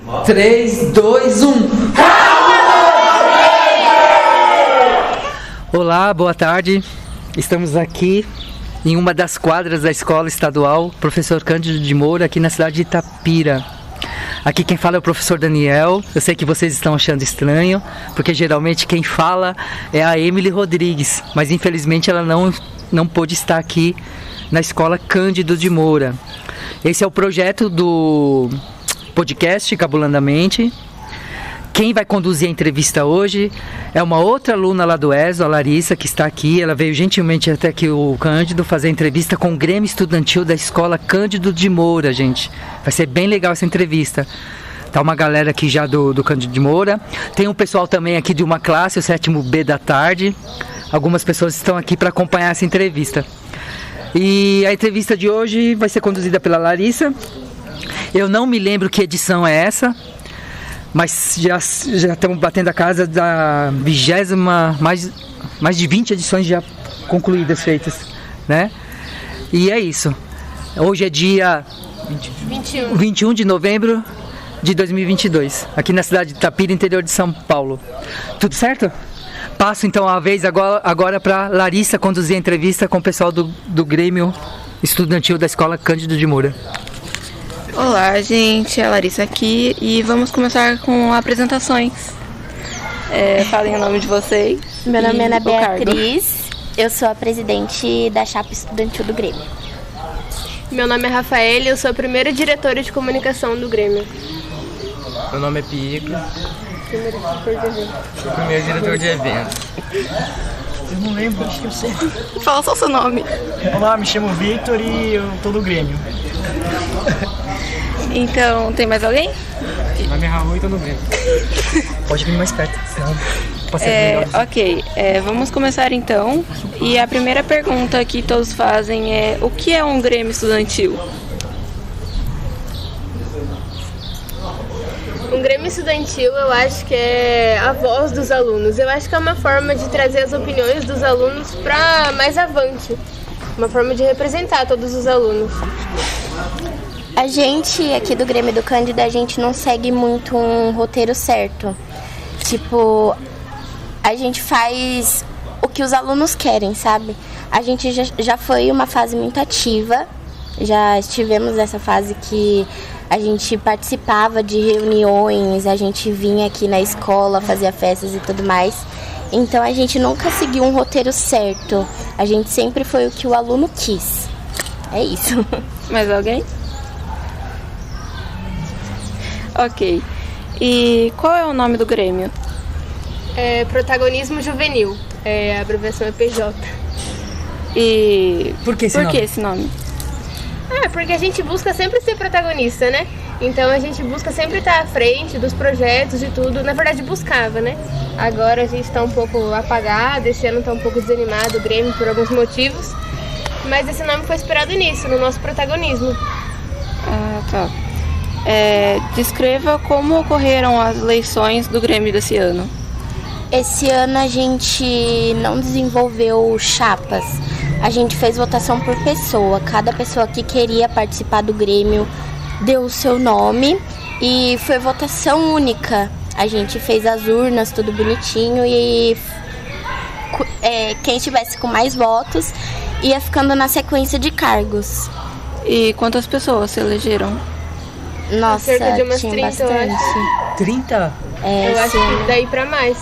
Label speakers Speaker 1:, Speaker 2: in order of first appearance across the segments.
Speaker 1: 3, 2, 1. Olá, boa tarde. Estamos aqui em uma das quadras da Escola Estadual Professor Cândido de Moura, aqui na cidade de Itapira. Aqui quem fala é o professor Daniel. Eu sei que vocês estão achando estranho, porque geralmente quem fala é a Emily Rodrigues, mas infelizmente ela não pôde estar aqui na Escola Cândido de Moura. Esse é o projeto do podcast Cabulandamente. Quem vai conduzir a entrevista hoje é uma outra aluna lá do ESO, a Larissa, que está aqui. Ela veio gentilmente até aqui o Cândido fazer a entrevista com o Grêmio Estudantil da Escola Cândido de Moura, gente. Vai ser bem legal essa entrevista. Tá uma galera aqui já do Cândido de Moura. Tem um pessoal também aqui de uma classe, o 7º B da tarde. Algumas pessoas estão aqui para acompanhar essa entrevista. E a entrevista de hoje vai ser conduzida pela Larissa. Eu não me lembro que edição é essa, mas já estamos batendo a casa da 20ª, mais de 20 edições já concluídas, feitas, né? E é isso. Hoje é dia 21 de novembro de 2022, aqui na cidade de Itapira, interior de São Paulo. Tudo certo? Passo então a vez agora para Larissa conduzir a entrevista com o pessoal do Grêmio Estudantil da Escola Cândido de Moura.
Speaker 2: Olá, gente, é a Larissa aqui e vamos começar com apresentações. Falem o nome de vocês.
Speaker 3: Meu nome é Ana Beatriz, eu sou a presidente da chapa estudantil do Grêmio.
Speaker 4: Meu nome é Rafael, eu sou a primeira diretora de comunicação do Grêmio.
Speaker 5: Meu nome é Pico. Sou o primeiro diretor de eventos.
Speaker 6: Eu não lembro, acho que eu sei.
Speaker 2: Fala só o seu nome.
Speaker 6: Olá, me chamo Victor e eu tô do Grêmio.
Speaker 2: Então, tem mais alguém?
Speaker 5: Meu nome é Raul e tô no Grêmio.
Speaker 1: Pode vir mais perto, senão
Speaker 2: Ok, vamos começar então. E a primeira pergunta que todos fazem é: o que é um Grêmio estudantil?
Speaker 4: Um Grêmio estudantil, eu acho que é a voz dos alunos. Eu acho que é uma forma de trazer as opiniões dos alunos para mais avante. Uma forma de representar todos os alunos.
Speaker 3: A gente aqui do Grêmio do Cândido, a gente não segue muito um roteiro certo. Tipo, a gente faz o que os alunos querem, sabe? A gente já foi uma fase muito ativa. Já estivemos nessa fase que a gente participava de reuniões, a gente vinha aqui na escola, fazia festas e tudo mais. Então a gente nunca seguiu um roteiro certo. A gente sempre foi o que o aluno quis. É isso.
Speaker 2: Mais alguém? Ok. E qual é o nome do Grêmio?
Speaker 4: Protagonismo Juvenil. A abreviação é PJ.
Speaker 2: E
Speaker 1: Por que esse nome?
Speaker 4: Porque a gente busca sempre ser protagonista, né? Então a gente busca sempre estar à frente dos projetos e tudo. Na verdade buscava, né? Agora a gente está um pouco apagado, esse ano está um pouco desanimado o Grêmio por alguns motivos. Mas esse nome foi inspirado nisso, no nosso protagonismo.
Speaker 2: Ah, tá. Descreva como ocorreram as eleições do Grêmio desse ano.
Speaker 3: Esse ano a gente não desenvolveu chapas. A gente fez votação por pessoa. Cada pessoa que queria participar do Grêmio deu o seu nome e foi votação única. A gente fez as urnas, tudo bonitinho e quem estivesse com mais votos ia ficando na sequência de cargos.
Speaker 2: E quantas pessoas se elegeram?
Speaker 3: Nossa,
Speaker 4: cerca de umas
Speaker 3: tinha
Speaker 4: 30,
Speaker 3: bastante.
Speaker 1: 30?
Speaker 4: Eu acho que daí pra mais.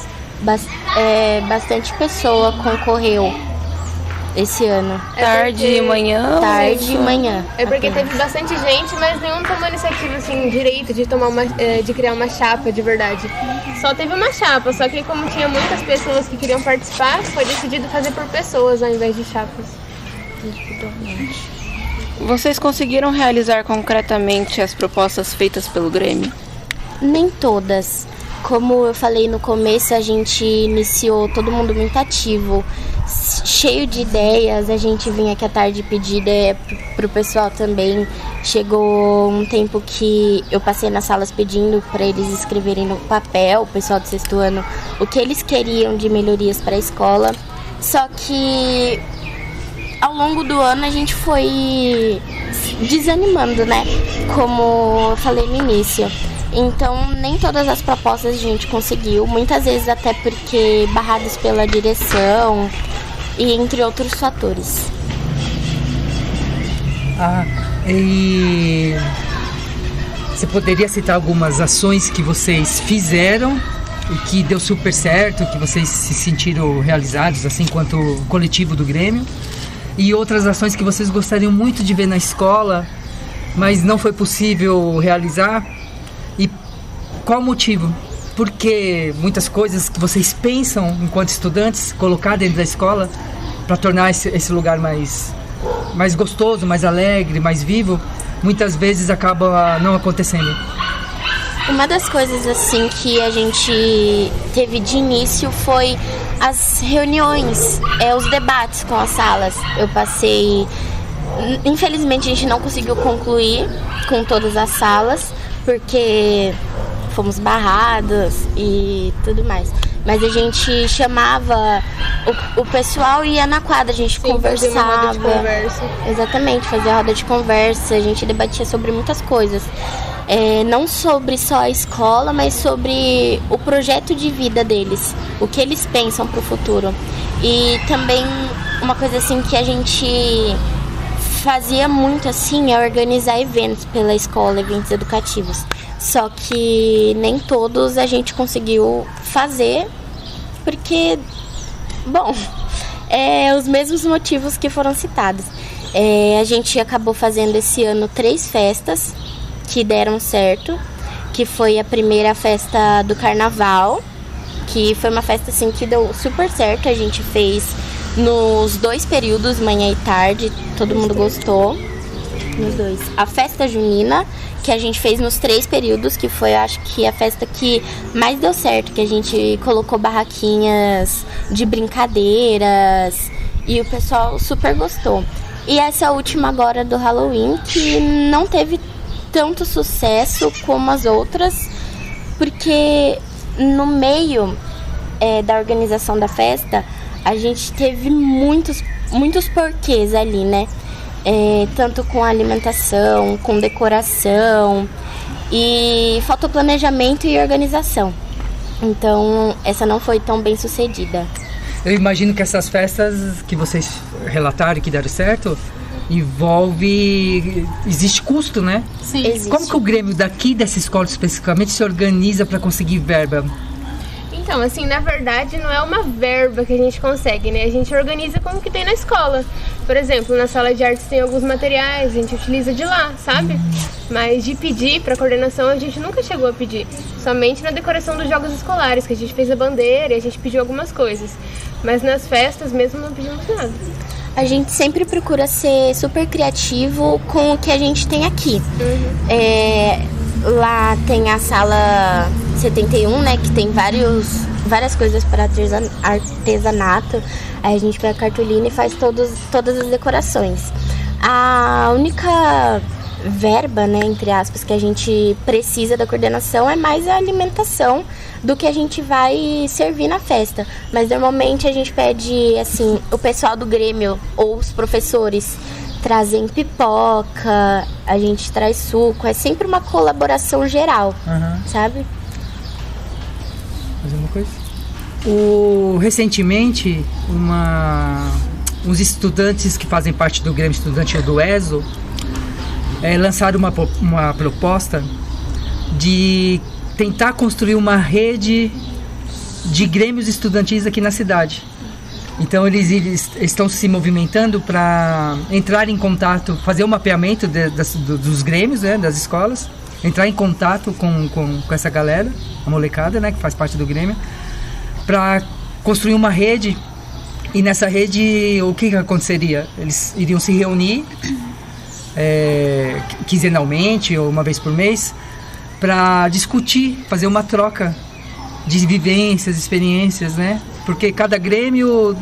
Speaker 3: Bastante pessoa concorreu esse ano.
Speaker 2: Tarde e manhã?
Speaker 3: Tarde e manhã.
Speaker 4: É porque teve bastante gente, mas nenhum tomou iniciativa assim, direito de criar uma chapa de verdade. Só teve uma chapa, só que como tinha muitas pessoas que queriam participar, foi decidido fazer por pessoas ao invés de chapas.
Speaker 2: Vocês conseguiram realizar concretamente as propostas feitas pelo Grêmio?
Speaker 3: Nem todas. Como eu falei no começo, a gente iniciou todo mundo muito ativo, cheio de ideias. A gente vinha aqui à tarde pedir ideia pro pessoal também. Chegou um tempo que eu passei nas salas pedindo para eles escreverem no papel, o pessoal do 6º ano, o que eles queriam de melhorias para a escola. Só que ao longo do ano a gente foi desanimando, né? Como eu falei no início. Então, nem todas as propostas a gente conseguiu, muitas vezes até porque barrados pela direção e entre outros fatores.
Speaker 1: E você poderia citar algumas ações que vocês fizeram e que deu super certo, que vocês se sentiram realizados, assim, enquanto coletivo do Grêmio, e outras ações que vocês gostariam muito de ver na escola, mas não foi possível realizar? E qual o motivo? Porque muitas coisas que vocês pensam enquanto estudantes colocar dentro da escola para tornar esse lugar mais gostoso, mais alegre, mais vivo, muitas vezes acaba não acontecendo.
Speaker 3: Uma das coisas assim que a gente teve de início foi as reuniões, os debates com as salas. Eu passei... Infelizmente a gente não conseguiu concluir com todas as salas, porque fomos barrados e tudo mais. Mas a gente chamava o pessoal e ia na quadra, a gente conversava.
Speaker 4: Fazer uma roda de conversa.
Speaker 3: Exatamente, fazia roda de conversa, a gente debatia sobre muitas coisas. Não sobre só a escola, mas sobre o projeto de vida deles, o que eles pensam para o futuro. E também uma coisa assim que a gente fazia muito assim é organizar eventos pela escola, eventos educativos. Só que nem todos a gente conseguiu fazer, porque, bom, os mesmos motivos que foram citados. A gente acabou fazendo esse ano 3 festas que deram certo, que foi a primeira festa do carnaval, que foi uma festa assim que deu super certo. A gente fez nos 2 períodos, manhã e tarde, todo mundo gostou. Nos 2. A festa junina, que a gente fez nos 3 períodos, que foi, acho que, a festa que mais deu certo, que a gente colocou barraquinhas de brincadeiras e o pessoal super gostou. E essa última agora do Halloween, que não teve tanto sucesso como as outras, porque no meio da organização da festa, a gente teve muitos porquês ali, né? Tanto com alimentação, com decoração, e faltou planejamento e organização. Então, essa não foi tão bem sucedida.
Speaker 1: Eu imagino que essas festas que vocês relataram que deram certo, existe custo, né?
Speaker 4: Sim.
Speaker 3: Existe.
Speaker 1: Como que o Grêmio daqui dessa escola especificamente se organiza para conseguir verba?
Speaker 4: Então, assim, na verdade não é uma verba que a gente consegue, né? A gente organiza como que tem na escola. Por exemplo, na sala de artes tem alguns materiais, a gente utiliza de lá, sabe? Mas de pedir para coordenação a gente nunca chegou a pedir. Somente na decoração dos jogos escolares, que a gente fez a bandeira e a gente pediu algumas coisas. Mas nas festas mesmo não pedimos nada.
Speaker 3: A gente sempre procura ser super criativo com o que a gente tem aqui. Lá tem a sala 71, né, que tem várias coisas para artesanato. Aí a gente pega a cartolina e faz todas as decorações. A única verba, né, entre aspas, que a gente precisa da coordenação é mais a alimentação do que a gente vai servir na festa. Mas normalmente a gente pede, assim, o pessoal do Grêmio ou os professores trazem pipoca, a gente traz suco, é sempre uma colaboração geral, sabe?
Speaker 1: Mais uma coisa? Recentemente, uns estudantes que fazem parte do Grêmio Estudantil do ESO lançaram uma proposta de tentar construir uma rede de grêmios estudantis aqui na cidade. Então eles estão se movimentando para entrar em contato, fazer um mapeamento dos grêmios, né, das escolas, entrar em contato com essa galera, a molecada, né, que faz parte do Grêmio, para construir uma rede. E nessa rede, o que aconteceria? Eles iriam se reunir quinzenalmente ou uma vez por mês para discutir, fazer uma troca de vivências, experiências, né? Porque cada grêmio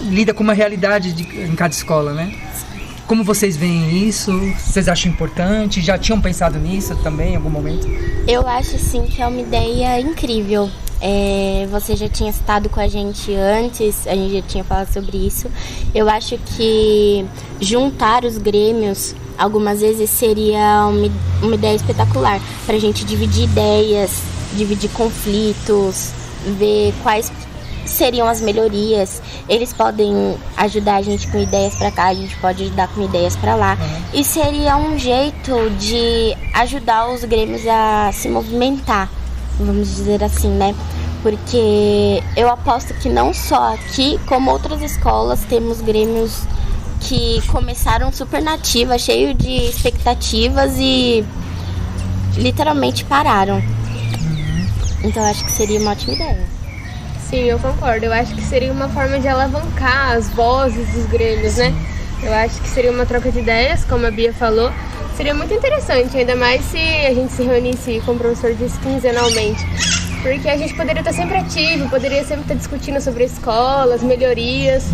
Speaker 1: lida com uma realidade em cada escola, né? Como vocês veem isso? Vocês acham importante? Já tinham pensado nisso também em algum momento?
Speaker 3: Eu acho, sim, que é uma ideia incrível. Você já tinha citado com a gente antes, a gente já tinha falado sobre isso. Eu acho que juntar os grêmios algumas vezes seria uma ideia espetacular pra gente dividir ideias, dividir conflitos, ver quais seriam as melhorias. Eles podem ajudar a gente com ideias pra cá, a gente pode ajudar com ideias pra lá. E seria um jeito de ajudar os grêmios a se movimentar, vamos dizer assim, né? Porque eu aposto que não só aqui, como outras escolas, temos grêmios que começaram super nativa, cheio de expectativas e literalmente pararam. Então eu acho que seria uma ótima ideia.
Speaker 4: Sim, eu concordo. Eu acho que seria uma forma de alavancar as vozes dos grêmios, né? Eu acho que seria uma troca de ideias, como a Bia falou. Seria muito interessante, ainda mais se a gente se reunisse, como o professor disse, quinzenalmente. Porque a gente poderia estar sempre ativo, poderia sempre estar discutindo sobre a escola, as melhorias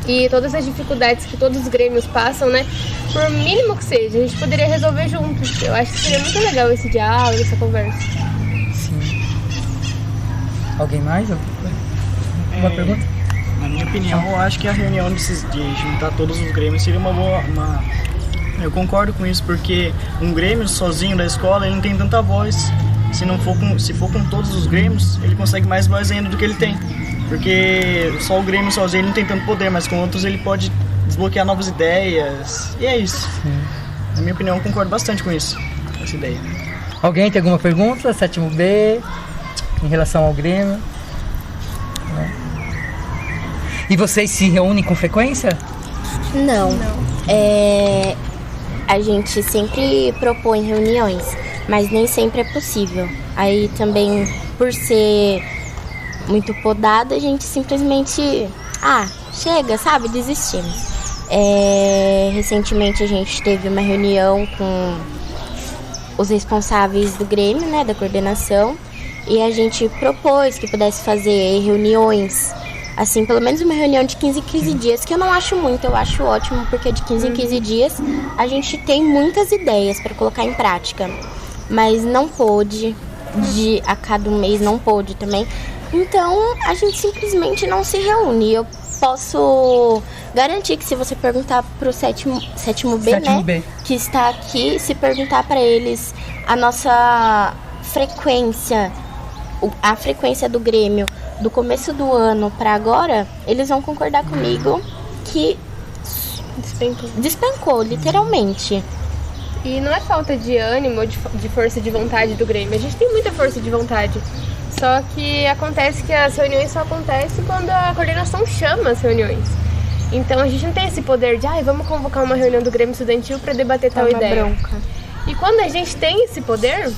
Speaker 4: e todas as dificuldades que todos os grêmios passam, né? Por mínimo que seja, a gente poderia resolver juntos. Eu acho que seria muito legal esse diálogo, essa conversa.
Speaker 1: Sim. Alguém mais? Uma pergunta?
Speaker 6: Na minha opinião, eu acho que a reunião de juntar todos os grêmios seria uma boa... Eu concordo com isso, porque um grêmio sozinho da escola, ele não tem tanta voz. Se for com todos os grêmios, ele consegue mais voz ainda do que ele tem. Porque só o grêmio sozinho ele não tem tanto poder, mas com outros ele pode desbloquear novas ideias. E é isso. Sim. Na minha opinião, eu concordo bastante com isso, com essa ideia.
Speaker 1: Alguém tem alguma pergunta? 7º B, em relação ao grêmio? Não. E vocês se reúnem com frequência?
Speaker 3: Não. A gente sempre propõe reuniões, mas nem sempre é possível. Aí também, por ser muito podada, a gente simplesmente... chega, sabe? Desistimos. Recentemente a gente teve uma reunião com os responsáveis do Grêmio, né? Da coordenação. E a gente propôs que pudesse fazer reuniões, assim, pelo menos uma reunião de 15 em 15 dias, que eu não acho muito, eu acho ótimo, porque de 15 em 15 dias a gente tem muitas ideias para colocar em prática. Mas não pôde, a cada mês não pôde também. Então a gente simplesmente não se reúne. Eu posso garantir que se você perguntar pro 7º B, né,
Speaker 1: B,
Speaker 3: que está aqui, se perguntar para eles a nossa frequência, a frequência do Grêmio do começo do ano para agora, eles vão concordar comigo que despencou, literalmente.
Speaker 4: E não é falta de ânimo, de força de vontade do Grêmio. A gente tem muita força de vontade. Só que acontece que as reuniões só acontecem quando a coordenação chama as reuniões. Então a gente não tem esse poder de, vamos convocar uma reunião do Grêmio Estudantil para debater tal ideia.
Speaker 3: Bronca.
Speaker 4: E quando a gente tem esse poder,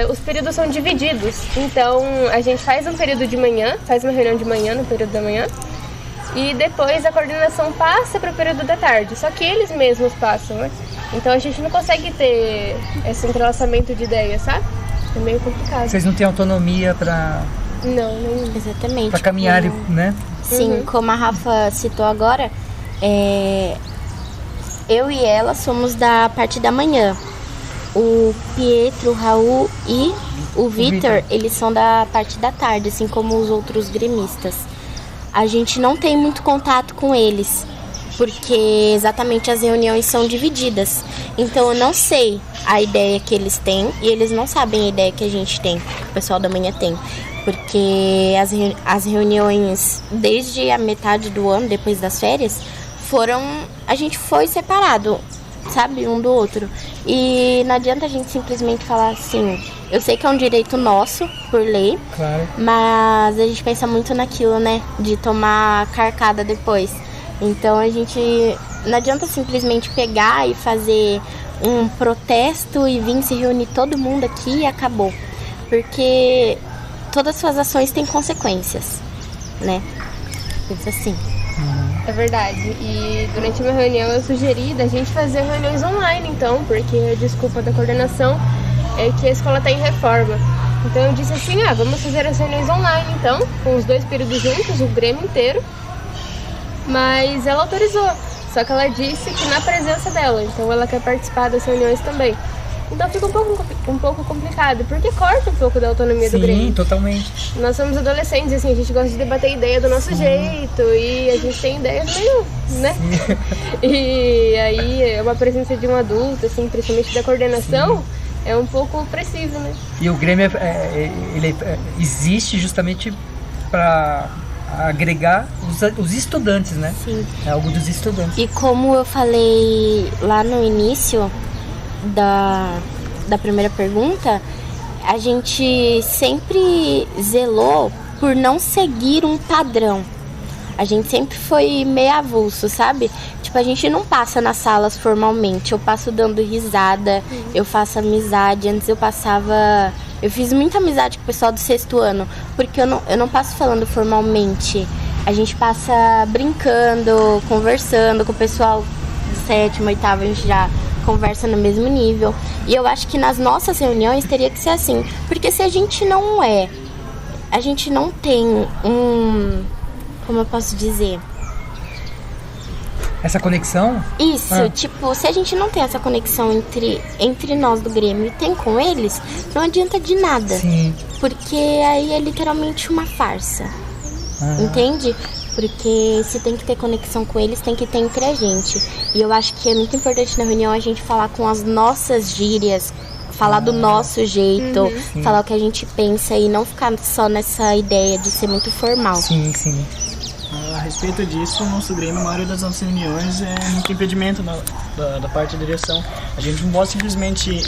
Speaker 4: os períodos são divididos. Então a gente faz um período de manhã, faz uma reunião de manhã, no período da manhã, e depois a coordenação passa para o período da tarde. Só que eles mesmos passam, né? Então a gente não consegue ter esse entrelaçamento de ideias, sabe? É meio complicado.
Speaker 1: Vocês não têm autonomia para...
Speaker 4: Não, nem...
Speaker 3: Exatamente.
Speaker 1: Para caminhar, né?
Speaker 3: Sim, como a Rafa citou agora, eu e ela somos da parte da manhã. O Pietro, o Raul e o Vitor, eles são da parte da tarde, assim como os outros gremistas. A gente não tem muito contato com eles, porque exatamente as reuniões são divididas. Então eu não sei a ideia que eles têm e eles não sabem a ideia que a gente tem, que o pessoal da manhã tem. Porque as reuniões, desde a metade do ano, depois das férias, a gente foi separado, sabe, um do outro. E não adianta a gente simplesmente falar assim, eu sei que é um direito nosso, por lei,
Speaker 1: claro,
Speaker 3: mas a gente pensa muito naquilo, né, de tomar carcada depois. Então a gente, não adianta simplesmente pegar e fazer um protesto e vir se reunir todo mundo aqui e acabou. Porque todas as suas ações têm consequências, né? Pensa assim.
Speaker 4: É verdade. E durante uma reunião eu sugeri da gente fazer reuniões online, então, porque a desculpa da coordenação é que a escola está em reforma. Então eu disse assim, vamos fazer as reuniões online, então, com os 2 períodos juntos, o Grêmio inteiro. Mas ela autorizou, só que ela disse que na presença dela, então ela quer participar das reuniões também. Então fica um pouco complicado, porque corta um pouco da autonomia do Grêmio.
Speaker 1: Sim, totalmente.
Speaker 4: Nós somos adolescentes, assim, a gente gosta de debater ideia do nosso jeito e a gente tem ideias meio, né? E aí uma presença de um adulto, assim, principalmente da coordenação, é um pouco opressivo, né?
Speaker 1: E o Grêmio existe justamente para agregar os estudantes, né?
Speaker 3: Sim.
Speaker 1: É algo dos estudantes.
Speaker 3: E como eu falei lá no início da primeira pergunta, a gente sempre zelou por não seguir um padrão. A gente sempre foi meio avulso, sabe? Tipo, a gente não passa nas salas formalmente. Eu passo dando risada, eu faço amizade. Antes eu fiz muita amizade com o pessoal do 6º ano, porque eu não passo falando formalmente. A gente passa brincando, conversando com o pessoal do 7º, 8º, a gente já conversa no mesmo nível. E eu acho que nas nossas reuniões teria que ser assim. Porque se a gente não tem como eu posso dizer?
Speaker 1: Essa conexão?
Speaker 3: Isso, tipo, se a gente não tem essa conexão entre nós do Grêmio e tem com eles, não adianta de nada.
Speaker 1: Sim.
Speaker 3: Porque aí é literalmente uma farsa. Entende? Porque se tem que ter conexão com eles, tem que ter entre a gente. E eu acho que é muito importante na reunião a gente falar com as nossas gírias, falar do nosso jeito, falar o que a gente pensa e não ficar só nessa ideia de ser muito formal.
Speaker 1: Sim, sim.
Speaker 6: A respeito disso, o nosso Grêmio, a maioria das nossas reuniões é muito impedimento da parte da direção. A gente não pode simplesmente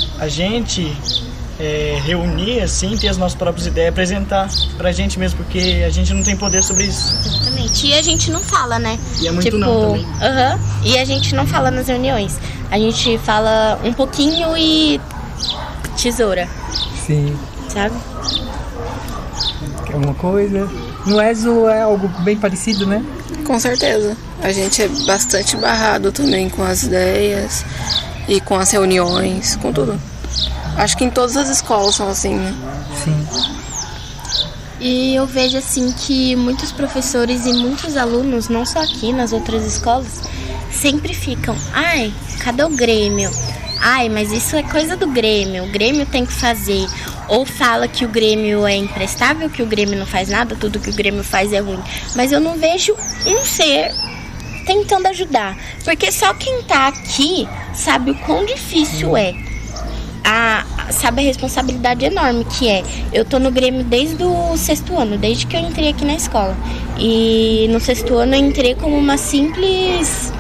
Speaker 6: reunir, assim, ter as nossas próprias ideias, apresentar pra gente mesmo, porque a gente não tem poder sobre isso.
Speaker 3: Exatamente. E a gente não fala, né?
Speaker 6: E é muito não também.
Speaker 3: E a gente não fala nas reuniões. A gente fala um pouquinho e tesoura.
Speaker 1: Sim.
Speaker 3: Sabe?
Speaker 1: Alguma coisa? No ESO é algo bem parecido, né?
Speaker 2: Com certeza. A gente é bastante barrado também com as ideias e com as reuniões, com tudo. Acho que em todas as escolas são assim, né?
Speaker 1: Sim.
Speaker 3: E eu vejo assim que muitos professores e muitos alunos, não só aqui, nas outras escolas, sempre ficam, ai, cadê o Grêmio? Ai, mas isso é coisa do Grêmio, o Grêmio tem que fazer. Ou fala que o Grêmio é imprestável, que o Grêmio não faz nada, tudo que o Grêmio faz é ruim. Mas eu não vejo um ser tentando ajudar. Porque só quem tá aqui sabe o quão difícil é. Sabe a responsabilidade enorme que é. Eu tô no Grêmio desde o 6º ano, desde que eu entrei aqui na escola. E no 6º ano eu entrei como uma simples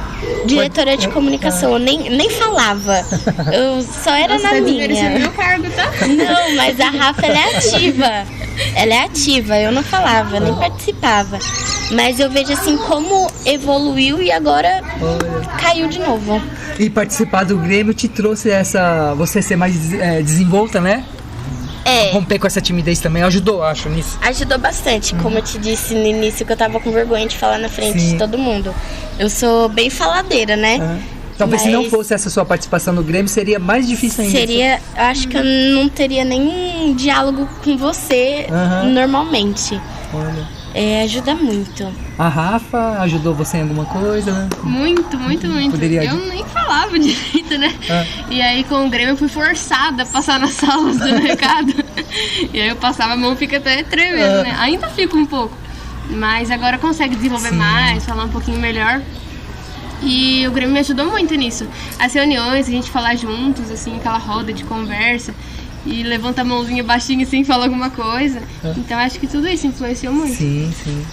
Speaker 3: diretora de comunicação. Eu nem falava. Eu só era na minha.
Speaker 4: Meu cargo, tá?
Speaker 3: Não, mas a Rafa, ela é ativa. Ela é ativa, eu não falava, nem participava. Mas eu vejo assim como evoluiu e agora caiu de novo.
Speaker 1: E participar do Grêmio te trouxe você ser mais desenvolta, né? Romper com essa timidez também ajudou, acho, nisso.
Speaker 3: Ajudou bastante, como eu te disse no início, que eu tava com vergonha de falar na frente de todo mundo. Eu sou bem faladeira, né?
Speaker 1: Talvez se não fosse essa sua participação no Grêmio, seria mais difícil ainda.
Speaker 3: Seria, acho que eu não teria nenhum diálogo com você normalmente.
Speaker 1: Olha.
Speaker 3: Ajuda muito.
Speaker 1: A Rafa ajudou você em alguma coisa, né?
Speaker 4: Muito, muito, muito. Eu nem falava direito, né? E aí com o Grêmio eu fui forçada a passar nas salas do mercado. E aí eu passava, a mão fica até tremendo, né? Ainda fica um pouco. Mas agora consegue desenvolver mais, falar um pouquinho melhor. E o Grêmio me ajudou muito nisso. As reuniões, a gente falar juntos, assim, aquela roda de conversa. E levanta a mãozinha baixinho assim e fala alguma coisa. Então acho que tudo isso influenciou muito.
Speaker 1: Sim, sim.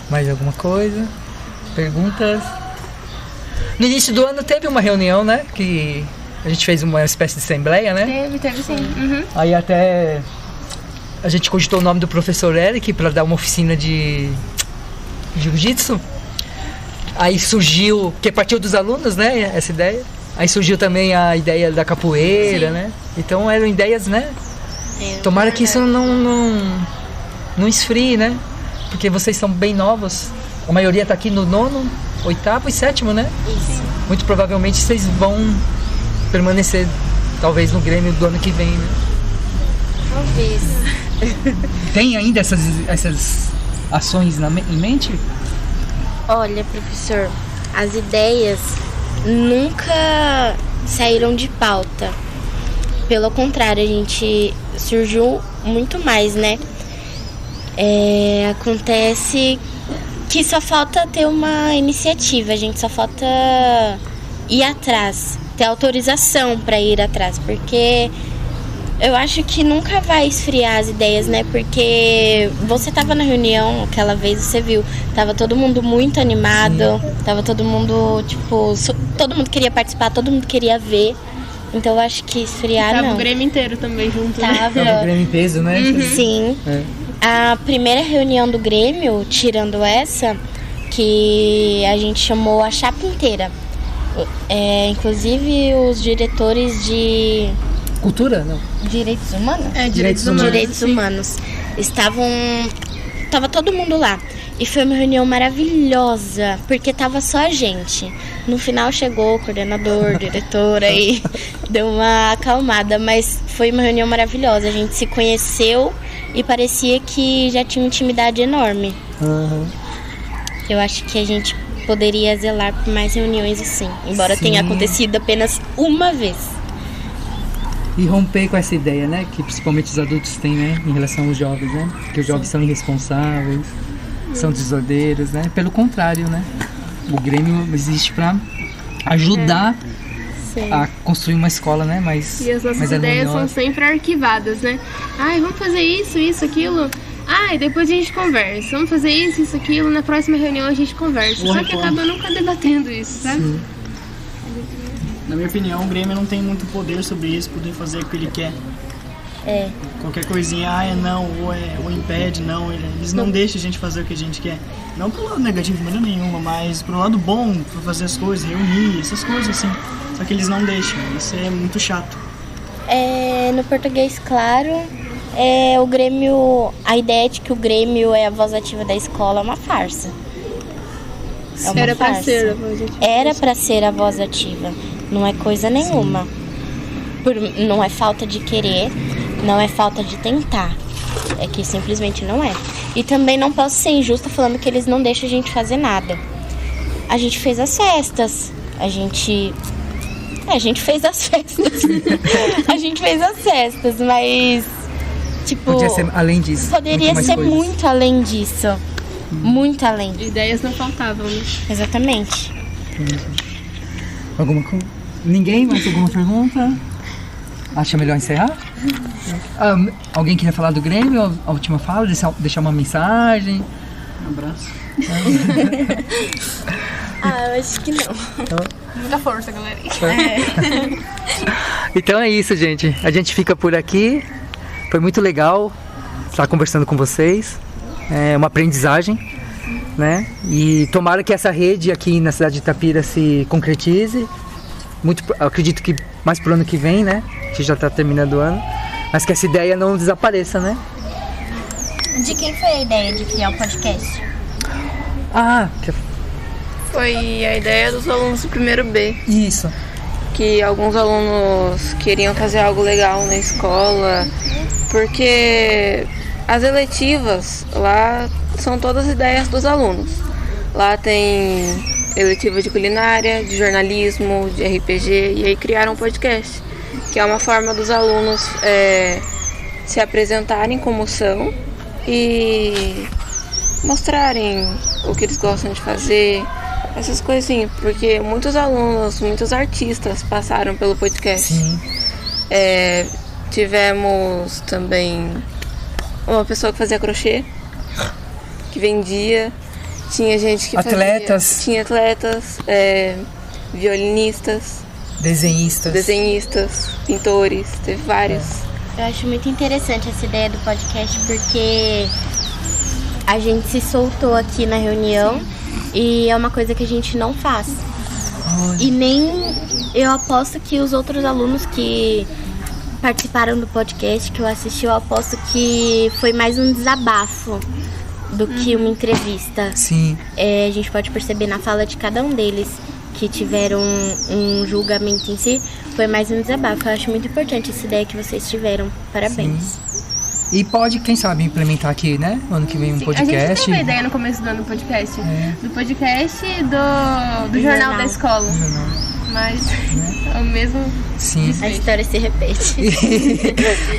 Speaker 1: Mais alguma coisa? Perguntas? No início do ano teve uma reunião, né? Que a gente fez uma espécie de assembleia, né?
Speaker 4: Teve sim.
Speaker 1: Aí até a gente cogitou o nome do professor Eric para dar uma oficina de jiu-jitsu. Aí surgiu, que partiu dos alunos, né? Essa ideia. Aí surgiu também a ideia da capoeira, né? Então eram ideias, né? Tomara que isso não esfrie, né? Porque vocês são bem novos. A maioria tá aqui no 9º, 8º e 7º, né?
Speaker 3: Isso.
Speaker 1: Muito provavelmente vocês vão permanecer, talvez, no Grêmio do ano que vem, né?
Speaker 3: Talvez.
Speaker 1: Tem ainda essas ações em mente?
Speaker 3: Olha, professor, as ideias nunca saíram de pauta. Pelo contrário, a gente surgiu muito mais, né? Acontece que só falta ter uma iniciativa, a gente só falta ir atrás, ter autorização para ir atrás, porque eu acho que nunca vai esfriar as ideias, né? Porque você tava na reunião aquela vez, você viu, tava todo mundo muito animado, tava todo mundo, tipo, todo mundo queria participar, todo mundo queria ver. Então eu acho que esfriar
Speaker 4: tava
Speaker 3: não.
Speaker 4: o Grêmio inteiro também junto, né?
Speaker 3: Tava.
Speaker 1: É o Grêmio em peso, né?
Speaker 3: Sim. A primeira reunião do Grêmio, tirando essa, que a gente chamou a chapa inteira. Inclusive os diretores de...
Speaker 1: Cultura? Não.
Speaker 3: Direitos humanos?
Speaker 1: Direitos humanos.
Speaker 3: Direitos humanos. Tava todo mundo lá. E foi uma reunião maravilhosa, porque tava só a gente. No final chegou o coordenador, diretora e deu uma acalmada, mas foi uma reunião maravilhosa. A gente se conheceu e parecia que já tinha uma intimidade enorme.
Speaker 1: Uhum.
Speaker 3: Eu acho que a gente poderia zelar por mais reuniões assim, embora tenha acontecido apenas uma vez.
Speaker 1: E romper com essa ideia, né? Que principalmente os adultos têm, né? Em relação aos jovens, né? Que os jovens são irresponsáveis, são desordeiros, né? Pelo contrário, né? O Grêmio existe para ajudar a construir uma escola, né? Mas
Speaker 4: e as nossas ideias são sempre arquivadas, né? Ai, vamos fazer isso, aquilo. Ai, depois a gente conversa. Vamos fazer isso, aquilo. Na próxima reunião a gente conversa. Só que acaba nunca debatendo isso, sabe?
Speaker 6: Sim. Na minha opinião, o Grêmio não tem muito poder sobre isso, poder fazer o que ele quer. Qualquer coisinha, não, ou impede, não. Eles não deixam a gente fazer o que a gente quer. Não pro lado negativo de maneira nenhuma, mas pro lado bom, pra fazer as coisas, reunir, essas coisas assim. Só que eles não deixam, isso é muito chato.
Speaker 3: No português, claro, o Grêmio, a ideia de que o Grêmio é a voz ativa da escola é uma farsa.
Speaker 4: Era pra ser a voz ativa.
Speaker 3: Era pra ser a voz ativa, não é coisa nenhuma. Não é falta de querer, não é falta de tentar, é que simplesmente não é. E também não posso ser injusta falando que eles não deixam a gente fazer nada. A gente fez as festas, a gente fez as festas. A gente fez as festas, mas tipo,
Speaker 1: podia ser além disso.
Speaker 3: Poderia ser muito além disso. Muito além.
Speaker 4: Ideias não faltavam, né?
Speaker 3: Exatamente.
Speaker 1: Ninguém? Mais alguma pergunta? Acha melhor encerrar? Alguém queria falar do Grêmio? A última fala? Deixar uma mensagem?
Speaker 6: Um abraço.
Speaker 3: Eu acho que não.
Speaker 4: Muita força, galera.
Speaker 1: Então é isso, gente. A gente fica por aqui. Foi muito legal estar conversando com vocês. É uma aprendizagem, né? E tomara que essa rede aqui na cidade de Itapira se concretize. Acredito que mais pro ano que vem, né? Que já está terminando o ano. Mas que essa ideia não desapareça, né?
Speaker 3: De quem foi a ideia de criar o podcast?
Speaker 2: Foi a ideia dos alunos do primeiro B.
Speaker 1: Isso.
Speaker 2: Que alguns alunos queriam fazer algo legal na escola, porque as eletivas lá são todas ideias dos alunos. Lá tem eletiva de culinária, de jornalismo, de RPG, e aí criaram um podcast, que é uma forma dos alunos se apresentarem como são e mostrarem o que eles gostam de fazer, essas coisinhas, porque muitos alunos, muitos artistas passaram pelo podcast.
Speaker 1: Sim.
Speaker 2: Tivemos também uma pessoa que fazia crochê, que vendia. Tinha gente que tinha atletas, violinistas, desenhistas, pintores, teve vários.
Speaker 3: Eu acho muito interessante essa ideia do podcast, porque a gente se soltou aqui na reunião e é uma coisa que a gente não faz. E nem eu aposto que os outros alunos que participaram do podcast, que eu assisti, eu aposto que foi mais um desabafo do que uma entrevista.
Speaker 1: Sim.
Speaker 3: A gente pode perceber na fala de cada um deles que tiveram um julgamento em si, foi mais um desabafo. Eu acho muito importante essa ideia que vocês tiveram. Parabéns.
Speaker 1: Sim. E pode, quem sabe, implementar aqui, né? Ano que vem podcast.
Speaker 4: A gente teve uma ideia no começo do ano do podcast. Do podcast do jornal da escola. Mas o mesmo
Speaker 1: Sim.
Speaker 3: A história se repete.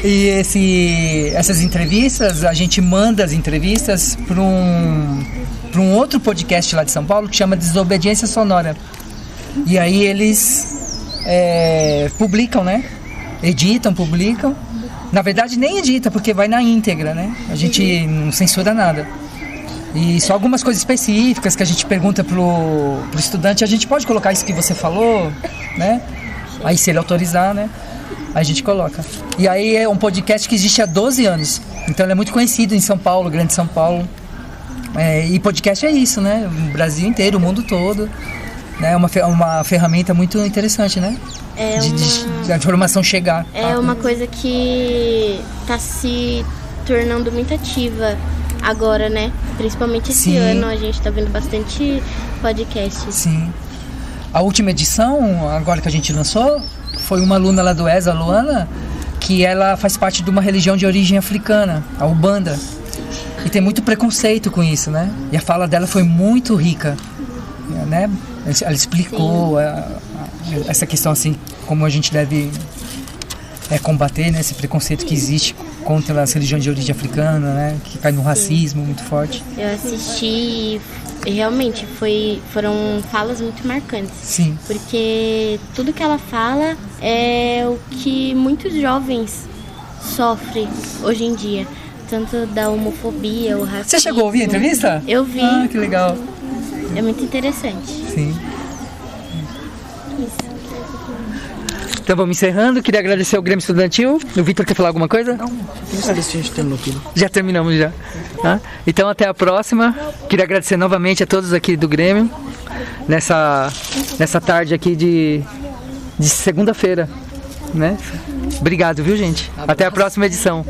Speaker 1: E essas entrevistas, a gente manda as entrevistas para um outro podcast lá de São Paulo que chama Desobediência Sonora. E aí eles publicam, né? Editam, publicam. Na verdade nem edita, porque vai na íntegra, né? A gente não censura nada. E só algumas coisas específicas que a gente pergunta pro estudante, a gente pode colocar isso que você falou, né? Aí se ele autorizar, né? Aí a gente coloca. E aí é um podcast que existe há 12 anos. Então ele é muito conhecido em São Paulo, Grande São Paulo. E podcast é isso, né? O Brasil inteiro, o mundo todo. É uma ferramenta muito interessante, né? De a informação chegar.
Speaker 3: É uma coisa que está se tornando muito ativa agora, né? Principalmente esse ano a gente está vendo bastante podcasts.
Speaker 1: Sim. A última edição, agora que a gente lançou, foi uma aluna lá do ESA, a Luana, que ela faz parte de uma religião de origem africana, a Umbanda. E tem muito preconceito com isso, né? E a fala dela foi muito rica, né? Ela explicou essa questão, assim, como a gente deve combater, né, esse preconceito que existe contra as religiões de origem africana, né? Que cai no racismo muito forte.
Speaker 3: Eu assisti e realmente foram falas muito marcantes.
Speaker 1: Sim.
Speaker 3: Porque tudo que ela fala é o que muitos jovens sofrem hoje em dia. Tanto da homofobia, o racismo.
Speaker 1: Você chegou a ouvir a entrevista?
Speaker 3: Eu vi.
Speaker 1: Ah, que legal.
Speaker 3: É muito interessante.
Speaker 1: Sim. Então vamos encerrando. Queria agradecer ao Grêmio Estudantil. O Vitor quer falar alguma coisa?
Speaker 6: Não, queria saber se a gente terminou tudo.
Speaker 1: Já terminamos já. Tá? Então até a próxima. Queria agradecer novamente a todos aqui do Grêmio nessa tarde aqui de segunda-feira, né? Obrigado, viu, gente? Até a próxima edição.